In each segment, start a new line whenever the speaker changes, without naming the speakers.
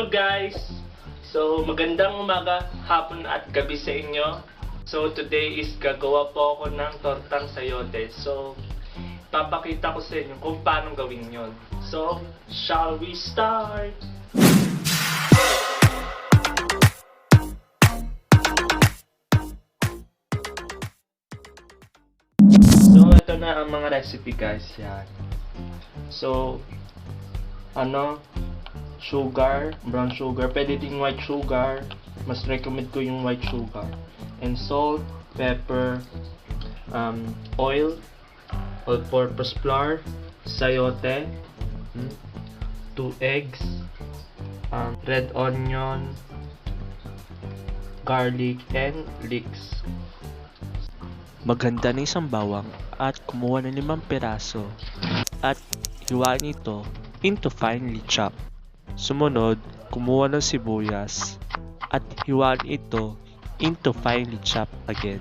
Hello guys! So magandang umaga, hapon at gabi sa inyo. So today is gagawa po ako ng tortang sayote. So papakita ko sa inyo kung paano gawin yon. So shall we start? So ito na ang mga recipe guys, yan. So sugar, brown sugar, pwede din white sugar. Mas recommend ko yung white sugar. And salt, pepper, oil, all-purpose flour, sayote, 2 eggs, red onion, garlic, and leeks.
Maganda ng isang bawang at kumuha ng 5 piraso at hiwain ito into finely chopped. Sumunod, kumuha ng sibuyas at hiwain ito into finely chopped again.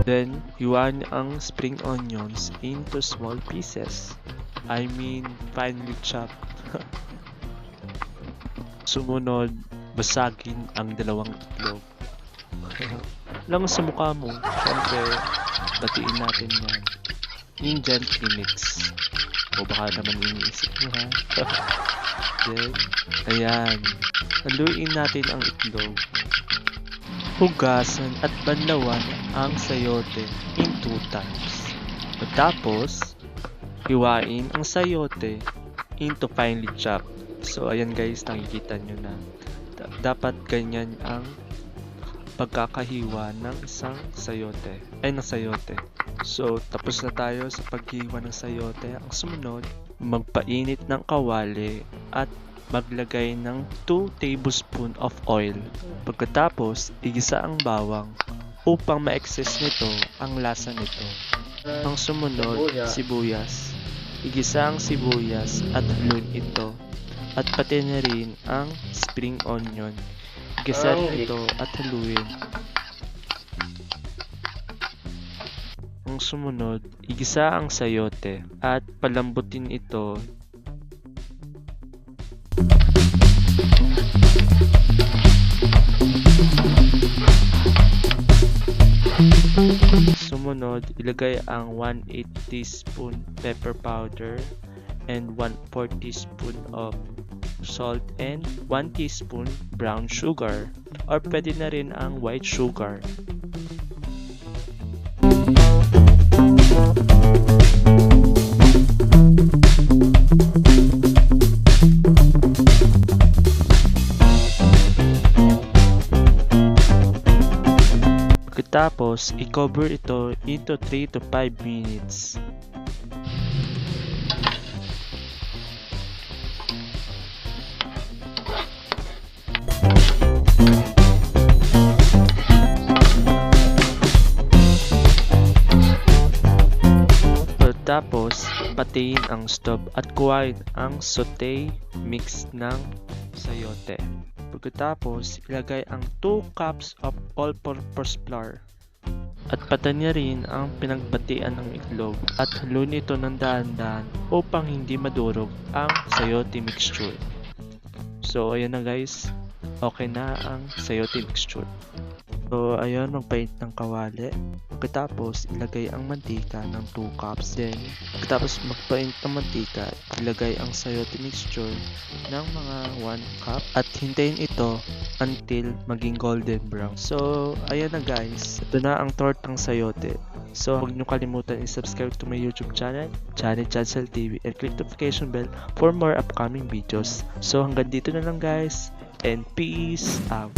Then, hiwain ang spring onions into small pieces. I mean, finely chopped. Sumunod, basagin ang 2 itlog. Lang sa mukha mo, syempre, batiin natin yan. Yung gently mix. O baka naman iniisip mo ha. Then, ayan. Haluin natin ang itlog. Hugasan at banlawan ang sayote in 2 times. Tapos, hiwain ang sayote into finely chopped. So, ayan guys, nakikita nyo na. Dapat ganyan ang pagkakahiwa ng isang sayote. So, tapos na tayo sa paghiwa ng sayote. Ang sumunod, magpainit ng kawali at maglagay ng 2 tablespoon of oil. Pagkatapos, igisa ang bawang upang ma-excess nito ang lasa nito. Ang sumunod, sibuyas. Igisa ang sibuyas at haluin ito. At pati na rin ang spring onion. Igisa rin ito at haluin. Ang sumunod, igisa ang sayote at palambutin ito. Sumunod, ilagay ang 1/8 teaspoon pepper powder and 1/4 teaspoon of salt and 1 teaspoon brown sugar or pwede na rin ang white sugar. Pagkatapos, i-cover ito into 3 to 5 minutes. Tapos, patiin ang stove at kuhain ang saute mix ng sayote. Pagkatapos, ilagay ang 2 cups of all-purpose flour. At patayin rin ang pinagbatian ng itlog at haluin ito ng dahan-dahan upang hindi madurog ang sayote mixture. So, ayan na guys. Okay na ang sayote mixture. So, ayan, magpainit ng kawali. Pagkatapos, ilagay ang mantika ng 2 cups. Then, pagkatapos magpainit ng mantika, ilagay ang sayote mixture ng mga 1 cup. At hintayin ito until maging golden brown. So, ayan na guys. Ito na ang tortang sayote. So, huwag nyo kalimutan i-subscribe to my YouTube channel, Johnnyjanceltv, and click notification bell for more upcoming videos. So, hanggang dito na lang guys. And peace out.